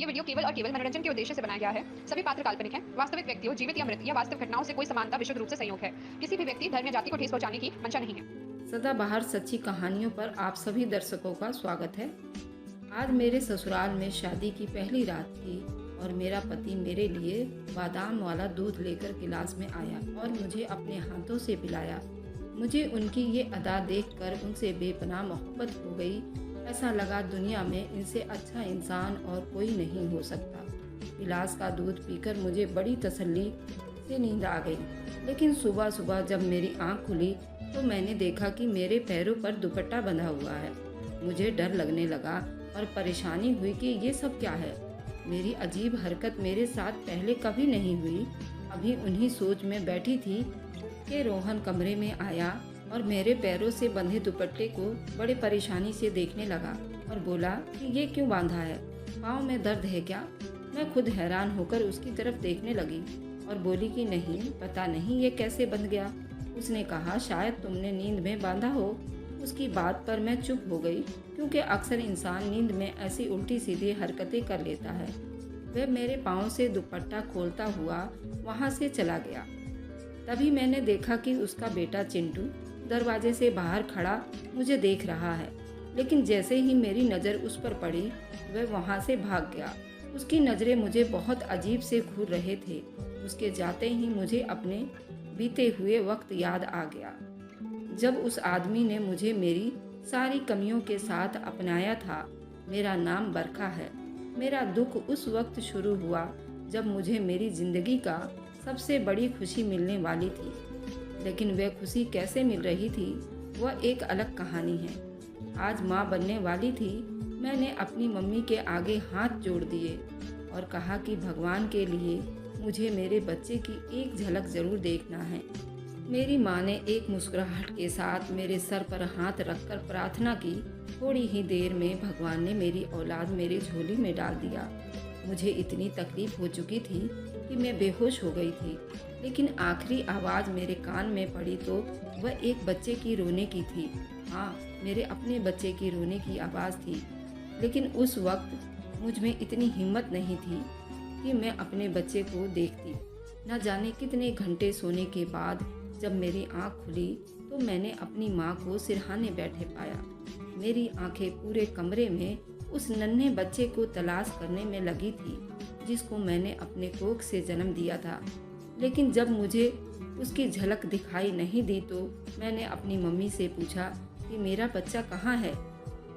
ये वीडियो केवल और केवल मनोरंजन के उद्देश्य से बनाया गया है। सभी पात्र काल्पनिक हैं। वास्तविक व्यक्तियों, जीवित या मृत या वास्तविक घटनाओं से कोई समानता विशुद्ध रूप से संयोग है। किसी भी व्यक्ति, धर्म या जाति को ठेस पहुंचाने की मंशा नहीं है। सदाबहार सच्ची कहानियों पर आप सभी दर्शकों का स्वागत है। आज मेरे ससुराल में शादी की पहली रात थी और मेरा पति मेरे लिए बादाम वाला दूध लेकर गिलास में आया और मुझे अपने हाथों से पिलाया। मुझे उनकी ये अदा देखकर उनसे बेपनाह मोहब्बत हो गई। ऐसा लगा दुनिया में इनसे अच्छा इंसान और कोई नहीं हो सकता। गिलास का दूध पीकर मुझे बड़ी तसल्ली से नींद आ गई। लेकिन सुबह सुबह जब मेरी आँख खुली तो मैंने देखा कि मेरे पैरों पर दुपट्टा बंधा हुआ है। मुझे डर लगने लगा और परेशानी हुई कि ये सब क्या है। मेरी अजीब हरकत मेरे साथ पहले कभी नहीं हुई। अभी उन्हीं सोच में बैठी थी कि रोहन कमरे में आया और मेरे पैरों से बंधे दुपट्टे को बड़े परेशानी से देखने लगा और बोला कि ये क्यों बांधा है, पाँव में दर्द है क्या। मैं खुद हैरान होकर उसकी तरफ देखने लगी और बोली कि नहीं, पता नहीं ये कैसे बंध गया। उसने कहा शायद तुमने नींद में बांधा हो। उसकी बात पर मैं चुप हो गई क्योंकि अक्सर इंसान नींद में ऐसी उल्टी सीधी हरकतें कर लेता है। वह मेरे पाँव से दुपट्टा खोलता हुआ वहाँ से चला गया। तभी मैंने देखा कि उसका बेटा चिंटू दरवाजे से बाहर खड़ा मुझे देख रहा है। लेकिन जैसे ही मेरी नज़र उस पर पड़ी वह वहाँ से भाग गया। उसकी नज़रें मुझे बहुत अजीब से घूर रहे थे। उसके जाते ही मुझे अपने बीते हुए वक्त याद आ गया जब उस आदमी ने मुझे मेरी सारी कमियों के साथ अपनाया था। मेरा नाम बरखा है। मेरा दुख उस वक्त शुरू हुआ जब मुझे मेरी ज़िंदगी का सबसे बड़ी खुशी मिलने वाली थी। लेकिन वह खुशी कैसे मिल रही थी वह एक अलग कहानी है। आज माँ बनने वाली थी। मैंने अपनी मम्मी के आगे हाथ जोड़ दिए और कहा कि भगवान के लिए मुझे मेरे बच्चे की एक झलक ज़रूर देखना है। मेरी माँ ने एक मुस्कुराहट के साथ मेरे सर पर हाथ रखकर प्रार्थना की। थोड़ी ही देर में भगवान ने मेरी औलाद मेरी झोली में डाल दिया। मुझे इतनी तकलीफ हो चुकी थी कि मैं बेहोश हो गई थी। लेकिन आखिरी आवाज़ मेरे कान में पड़ी तो वह एक बच्चे की रोने की थी। हाँ, मेरे अपने बच्चे की रोने की आवाज़ थी। लेकिन उस वक्त मुझ में इतनी हिम्मत नहीं थी कि मैं अपने बच्चे को देखती। न जाने कितने घंटे सोने के बाद जब मेरी आँख खुली तो मैंने अपनी माँ को सिरहाने बैठे पाया। मेरी आंखें पूरे कमरे में उस नन्हे बच्चे को तलाश करने में लगी थी जिसको मैंने अपने कोख से जन्म दिया था। लेकिन जब मुझे उसकी झलक दिखाई नहीं दी तो मैंने अपनी मम्मी से पूछा कि मेरा बच्चा कहाँ है।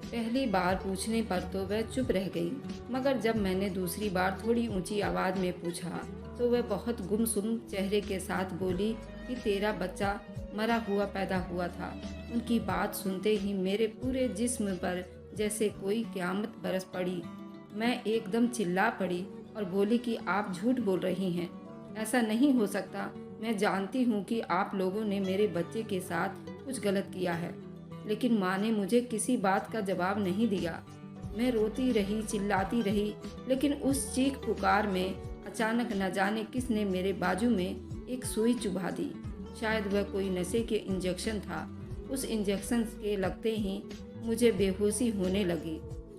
पहली बार पूछने पर तो वह चुप रह गई, मगर जब मैंने दूसरी बार थोड़ी ऊंची आवाज़ में पूछा तो वह बहुत गुमसुम चेहरे के साथ बोली कि तेरा बच्चा मरा हुआ पैदा हुआ था। उनकी बात सुनते ही मेरे पूरे जिस्म पर जैसे कोई क़यामत बरस पड़ी। मैं एकदम चिल्ला पड़ी और बोली कि आप झूठ बोल रही हैं, ऐसा नहीं हो सकता। मैं जानती हूँ कि आप लोगों ने मेरे बच्चे के साथ कुछ गलत किया है। लेकिन माँ ने मुझे किसी बात का जवाब नहीं दिया। मैं रोती रही, चिल्लाती रही, लेकिन उस चीख पुकार में अचानक न जाने किसने मेरे बाजू में एक सुई चुभा दी। शायद वह कोई नशे के इंजेक्शन था। उस इंजेक्शन के लगते ही मुझे बेहोशी होने लगी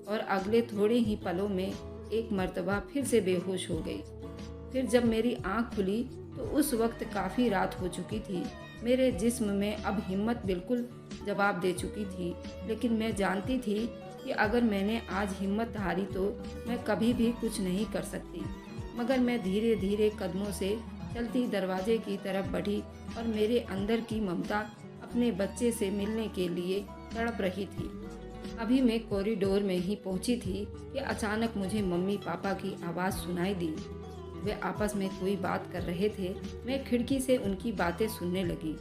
और अगले थोड़े ही पलों में एक मर्तबा फिर से बेहोश हो गई। फिर जब मेरी आँख खुली तो उस वक्त काफ़ी रात हो चुकी थी। मेरे जिस्म में अब हिम्मत बिल्कुल जवाब दे चुकी थी। लेकिन मैं जानती थी कि अगर मैंने आज हिम्मत हारी तो मैं कभी भी कुछ नहीं कर सकती। मगर मैं धीरे धीरे कदमों से चलती दरवाजे की तरफ बढ़ी और मेरे अंदर की ममता अपने बच्चे से मिलने के लिए तड़प रही थी। अभी मैं कॉरिडोर में ही पहुंची थी कि अचानक मुझे मम्मी पापा की आवाज़ सुनाई दी। वे आपस में कोई बात कर रहे थे। मैं खिड़की से उनकी बातें सुनने लगी।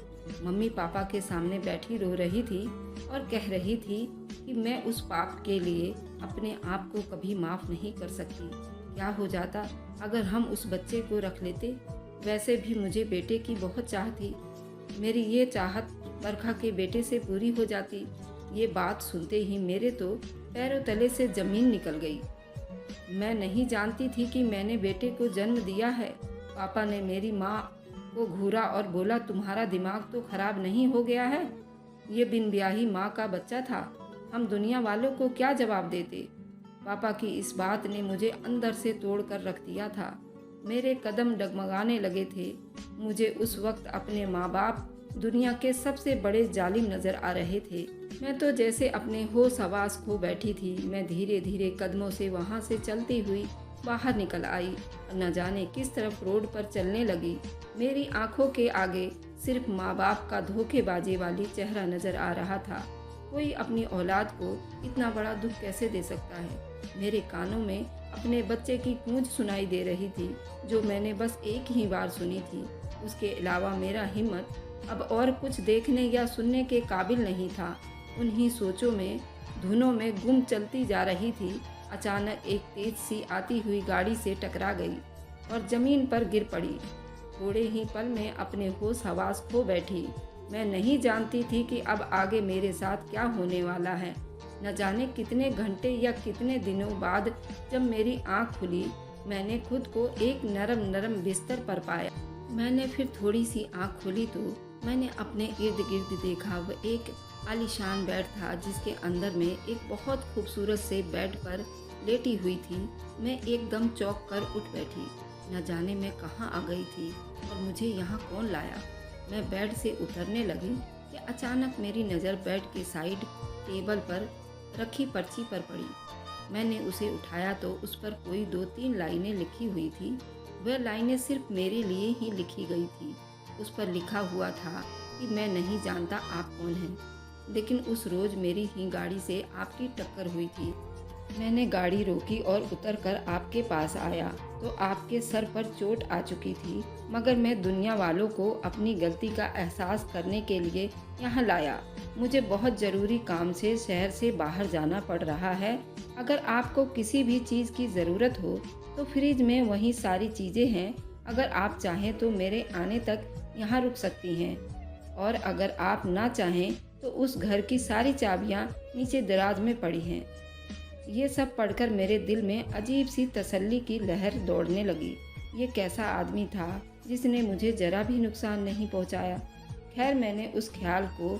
मम्मी पापा के सामने बैठी रो रही थी और कह रही थी कि मैं उस पाप के लिए अपने आप को कभी माफ़ नहीं कर सकती। क्या हो जाता अगर हम उस बच्चे को रख लेते। वैसे भी मुझे बेटे की बहुत चाह थी। मेरी ये चाहत बरखा के बेटे से पूरी हो जाती। ये बात सुनते ही मेरे तो पैरों तले से ज़मीन निकल गई। मैं नहीं जानती थी कि मैंने बेटे को जन्म दिया है। पापा ने मेरी माँ को घूरा और बोला, तुम्हारा दिमाग तो खराब नहीं हो गया है। ये बिन ब्याही माँ का बच्चा था। हम दुनिया वालों को क्या जवाब देते। पापा की इस बात ने मुझे अंदर से तोड़ कर रख दिया था। मेरे कदम डगमगाने लगे थे। मुझे उस वक्त अपने माँ बाप दुनिया के सबसे बड़े जालिम नज़र आ रहे थे। मैं तो जैसे अपने होश हवास खो बैठी थी। मैं धीरे धीरे कदमों से वहाँ से चलती हुई बाहर निकल आई और न जाने किस तरफ रोड पर चलने लगी। मेरी आंखों के आगे सिर्फ माँ बाप का धोखेबाजी वाली चेहरा नज़र आ रहा था। कोई अपनी औलाद को इतना बड़ा दुख कैसे दे सकता है। मेरे कानों में अपने बच्चे की गूंज सुनाई दे रही थी, जो मैंने बस एक ही बार सुनी थी। उसके अलावा मेरा हिम्मत अब और कुछ देखने या सुनने के काबिल नहीं था। उन्हीं सोचों में धुनों में गुम चलती जा रही थी। अचानक एक तेज सी आती हुई गाड़ी से टकरा गई और ज़मीन पर गिर पड़ी। थोड़े ही पल में अपने होश हवास खो बैठी। मैं नहीं जानती थी कि अब आगे मेरे साथ क्या होने वाला है। न जाने कितने घंटे या कितने दिनों बाद जब मेरी आँख खुली, मैंने खुद को एक नरम नरम बिस्तर पर पाया। मैंने फिर थोड़ी सी आँख खोली तो मैंने अपने इर्द गिर्द देखा। वह एक आलीशान बेड था, जिसके अंदर में एक बहुत खूबसूरत से बेड पर लेटी हुई थी। मैं एकदम चौंक कर उठ बैठी। न जाने मैं कहाँ आ गई थी और मुझे यहाँ कौन लाया। मैं बेड से उतरने लगी कि अचानक मेरी नज़र बेड के साइड टेबल पर रखी पर्ची पर पड़ी। मैंने उसे उठाया तो उस पर कोई 2-3 लाइनें लिखी हुई थी। वह लाइनें सिर्फ मेरे लिए ही लिखी गई थी। उस पर लिखा हुआ था कि मैं नहीं जानता आप कौन हैं, लेकिन उस रोज़ मेरी ही गाड़ी से आपकी टक्कर हुई थी। मैंने गाड़ी रोकी और उतरकर आपके पास आया तो आपके सर पर चोट आ चुकी थी, मगर मैं दुनिया वालों को अपनी गलती का एहसास करने के लिए यहाँ लाया। मुझे बहुत ज़रूरी काम से शहर से बाहर जाना पड़ रहा है। अगर आपको किसी भी चीज़ की ज़रूरत हो तो फ्रिज में वही सारी चीज़ें हैं। अगर आप चाहें तो मेरे आने तक यहाँ रुक सकती हैं, और अगर आप ना चाहें तो उस घर की सारी चाबियाँ नीचे दराज में पड़ी हैं। ये सब पढ़कर मेरे दिल में अजीब सी तसल्ली की लहर दौड़ने लगी। ये कैसा आदमी था जिसने मुझे जरा भी नुकसान नहीं पहुंचाया। खैर, मैंने उस ख्याल को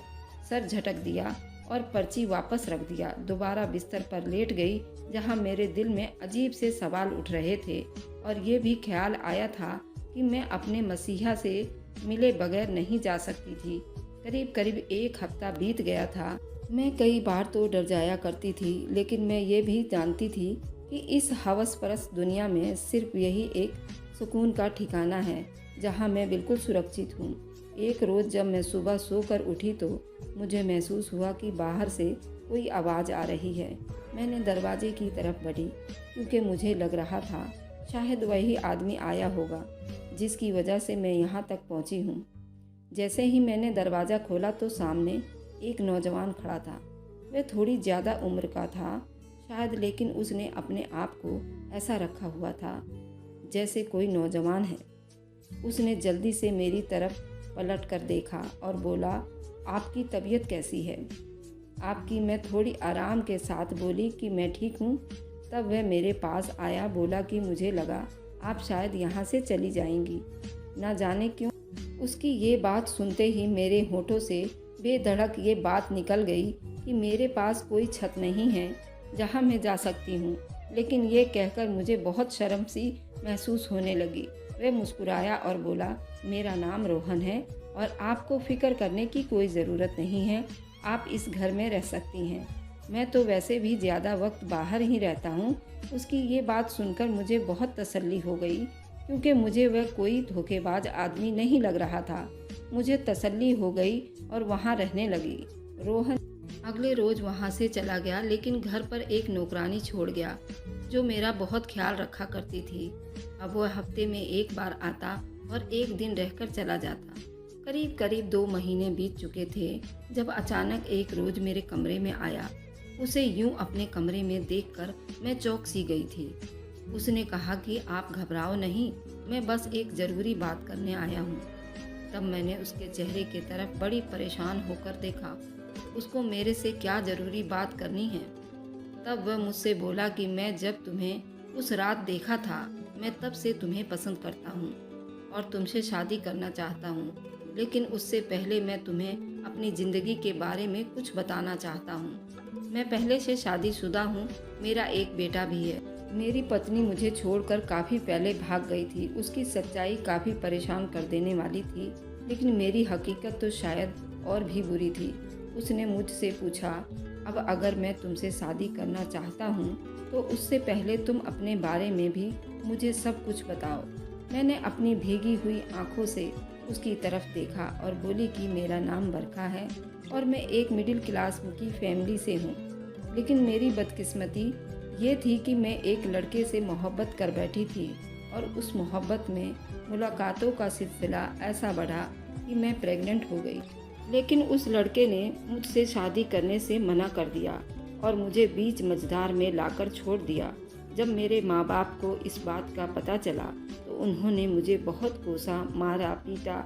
सर झटक दिया और पर्ची वापस रख दिया। दोबारा बिस्तर पर लेट गई, जहां मेरे दिल में अजीब से सवाल उठ रहे थे, और ये भी ख्याल आया था कि मैं अपने मसीहा से मिले बगैर नहीं जा सकती थी। करीब करीब 1 हफ्ता बीत गया था। मैं कई बार तो डर जाया करती थी, लेकिन मैं ये भी जानती थी कि इस हवसपरस्त दुनिया में सिर्फ यही एक सुकून का ठिकाना है जहाँ मैं बिल्कुल सुरक्षित हूँ। एक रोज़ जब मैं सुबह सोकर उठी तो मुझे महसूस हुआ कि बाहर से कोई आवाज़ आ रही है। मैंने दरवाजे की तरफ बढ़ी, क्योंकि मुझे लग रहा था शायद वही आदमी आया होगा जिसकी वजह से मैं यहाँ तक पहुँची हूँ। जैसे ही मैंने दरवाज़ा खोला तो सामने एक नौजवान खड़ा था। वह थोड़ी ज़्यादा उम्र का था शायद, लेकिन उसने अपने आप को ऐसा रखा हुआ था जैसे कोई नौजवान है। उसने जल्दी से मेरी तरफ पलट कर देखा और बोला, आपकी तबीयत कैसी है? आपकी? मैं थोड़ी आराम के साथ बोली कि मैं ठीक हूँ। तब वह मेरे पास आया, बोला कि मुझे लगा आप शायद यहाँ से चली जाएंगी। ना जाने क्यों उसकी ये बात सुनते ही मेरे होठों से बेधड़क ये बात निकल गई कि मेरे पास कोई छत नहीं है जहाँ मैं जा सकती हूँ। लेकिन ये कहकर मुझे बहुत शर्म सी महसूस होने लगी। वह मुस्कुराया और बोला, मेरा नाम रोहन है और आपको फ़िक्र करने की कोई ज़रूरत नहीं है। आप इस घर में रह सकती हैं। मैं तो वैसे भी ज़्यादा वक्त बाहर ही रहता हूँ। उसकी ये बात सुनकर मुझे बहुत तसल्ली हो गई, क्योंकि मुझे वह कोई धोखेबाज आदमी नहीं लग रहा था। मुझे तसल्ली हो गई और वहाँ रहने लगी। रोहन अगले रोज़ वहाँ से चला गया, लेकिन घर पर एक नौकरानी छोड़ गया जो मेरा बहुत ख्याल रखा करती थी। अब वह हफ्ते में 1 बार आता और 1 दिन रहकर चला जाता। करीब करीब 2 महीने बीत चुके थे जब अचानक एक रोज़ मेरे कमरे में आया। उसे यूं अपने कमरे में देखकर मैं चौंक सी गई थी। उसने कहा कि आप घबराओ नहीं, मैं बस एक ज़रूरी बात करने आया हूँ। तब मैंने उसके चेहरे की तरफ बड़ी परेशान होकर देखा। उसको मेरे से क्या ज़रूरी बात करनी है? तब वह मुझसे बोला कि मैं जब तुम्हें उस रात देखा था, मैं तब से तुम्हें पसंद करता हूँ और तुमसे शादी करना चाहता हूँ। लेकिन उससे पहले मैं तुम्हें अपनी ज़िंदगी के बारे में कुछ बताना चाहता हूँ। मैं पहले से शादीशुदा हूँ, मेरा एक बेटा भी है। मेरी पत्नी मुझे छोड़कर काफ़ी पहले भाग गई थी। उसकी सच्चाई काफ़ी परेशान कर देने वाली थी, लेकिन मेरी हकीकत तो शायद और भी बुरी थी। उसने मुझसे पूछा, अब अगर मैं तुमसे शादी करना चाहता हूँ तो उससे पहले तुम अपने बारे में भी मुझे सब कुछ बताओ। मैंने अपनी भीगी हुई आंखों से उसकी तरफ देखा और बोली कि मेरा नाम बरखा है और मैं एक मिडिल क्लास की फैमिली से हूँ, लेकिन मेरी बदकिस्मती ये थी कि मैं एक लड़के से मोहब्बत कर बैठी थी और उस मोहब्बत में मुलाकातों का सिलसिला ऐसा बढ़ा कि मैं प्रेग्नेंट हो गई। लेकिन उस लड़के ने मुझसे शादी करने से मना कर दिया और मुझे बीच मझधार में लाकर छोड़ दिया। जब मेरे माँ बाप को इस बात का पता चला तो उन्होंने मुझे बहुत कोसा, मारा, पीटा,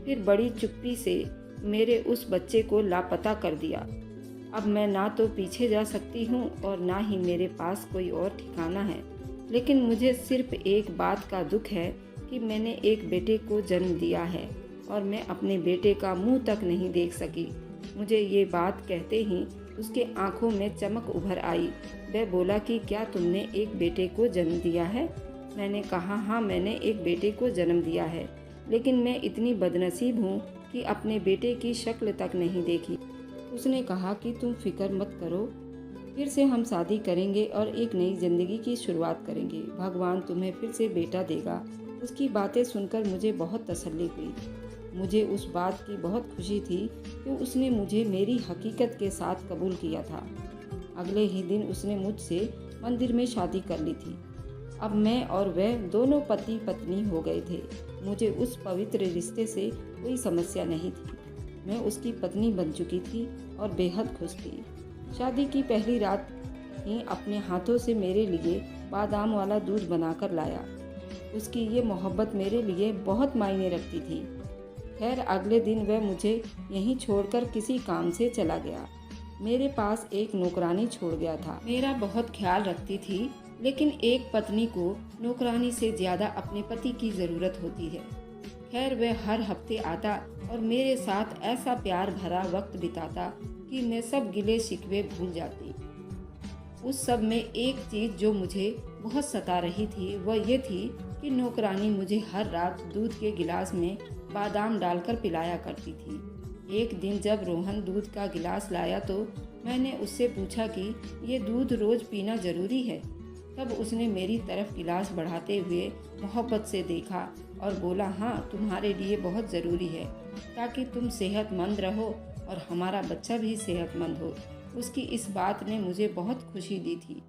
फिर बड़ी चुप्पी से मेरे उस बच्चे को लापता कर दिया। अब मैं ना तो पीछे जा सकती हूँ और ना ही मेरे पास कोई और ठिकाना है, लेकिन मुझे सिर्फ एक बात का दुख है कि मैंने एक बेटे को जन्म दिया है और मैं अपने बेटे का मुंह तक नहीं देख सकी। मुझे ये बात कहते ही उसके आंखों में चमक उभर आई। वह बोला कि क्या तुमने एक बेटे को जन्म दिया है? मैंने कहा, हाँ, मैंने एक बेटे को जन्म दिया है, लेकिन मैं इतनी बदनसीब हूँ कि अपने बेटे की शक्ल तक नहीं देखी। उसने कहा कि तुम फिक्र मत करो, फिर से हम शादी करेंगे और एक नई जिंदगी की शुरुआत करेंगे। भगवान तुम्हें फिर से बेटा देगा। उसकी बातें सुनकर मुझे बहुत तसल्ली हुई। मुझे उस बात की बहुत खुशी थी कि उसने मुझे मेरी हकीकत के साथ कबूल किया था। अगले ही दिन उसने मुझसे मंदिर में शादी कर ली थी। अब मैं और वह दोनों पति पत्नी हो गए थे। मुझे उस पवित्र रिश्ते से कोई समस्या नहीं थी। मैं उसकी पत्नी बन चुकी थी और बेहद खुश थी। शादी की पहली रात ही अपने हाथों से मेरे लिए बादाम वाला दूध बनाकर लाया। उसकी ये मोहब्बत मेरे लिए बहुत मायने रखती थी। खैर, अगले दिन वह मुझे यहीं छोड़कर किसी काम से चला गया। मेरे पास एक नौकरानी छोड़ गया था। मेरा बहुत ख्याल रखती थी, लेकिन एक पत्नी को नौकरानी से ज़्यादा अपने पति की ज़रूरत होती है। खैर, वह हर हफ्ते आता और मेरे साथ ऐसा प्यार भरा वक्त बिताता कि मैं सब गिले शिकवे भूल जाती। उस सब में एक चीज़ जो मुझे बहुत सता रही थी वह ये थी कि नौकरानी मुझे हर रात दूध के गिलास में बादाम डालकर पिलाया करती थी। एक दिन जब रोहन दूध का गिलास लाया तो मैंने उससे पूछा कि ये दूध रोज़ पीना ज़रूरी है। तब उसने मेरी तरफ गिलास बढ़ाते हुए मोहब्बत से देखा और बोला, हाँ, तुम्हारे लिए बहुत ज़रूरी है ताकि तुम सेहतमंद रहो और हमारा बच्चा भी सेहतमंद हो। उसकी इस बात ने मुझे बहुत खुशी दी थी।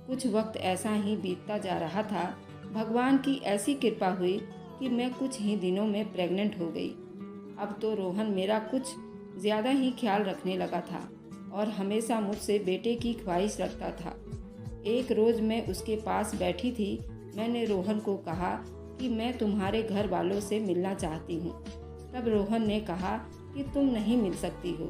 कुछ वक्त ऐसा ही बीतता जा रहा था। भगवान की ऐसी कृपा हुई कि मैं कुछ ही दिनों में प्रेग्नेंट हो गई। अब तो रोहन मेरा कुछ ज़्यादा ही ख्याल रखने लगा था और हमेशा मुझसे बेटे की ख्वाहिश रखता था। एक रोज़ मैं उसके पास बैठी थी। मैंने रोहन को कहा कि मैं तुम्हारे घर वालों से मिलना चाहती हूँ। तब रोहन ने कहा कि तुम नहीं मिल सकती हो।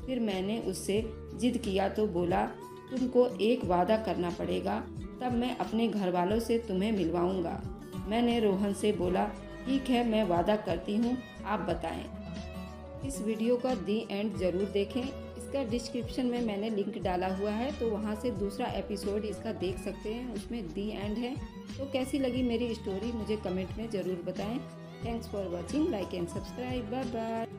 फिर मैंने उससे जिद किया तो बोला, तुमको एक वादा करना पड़ेगा, तब मैं अपने घर वालों से तुम्हें मिलवाऊंगा। मैंने रोहन से बोला, ठीक है, मैं वादा करती हूँ, आप बताएं। इस वीडियो का दी एंड ज़रूर देखें। इसका डिस्क्रिप्शन में मैंने लिंक डाला हुआ है, तो वहाँ से दूसरा एपिसोड इसका देख सकते हैं। उसमें दी एंड है। तो कैसी लगी मेरी स्टोरी मुझे कमेंट में ज़रूर बताएं। Thanks for watching. Like and subscribe. Bye bye.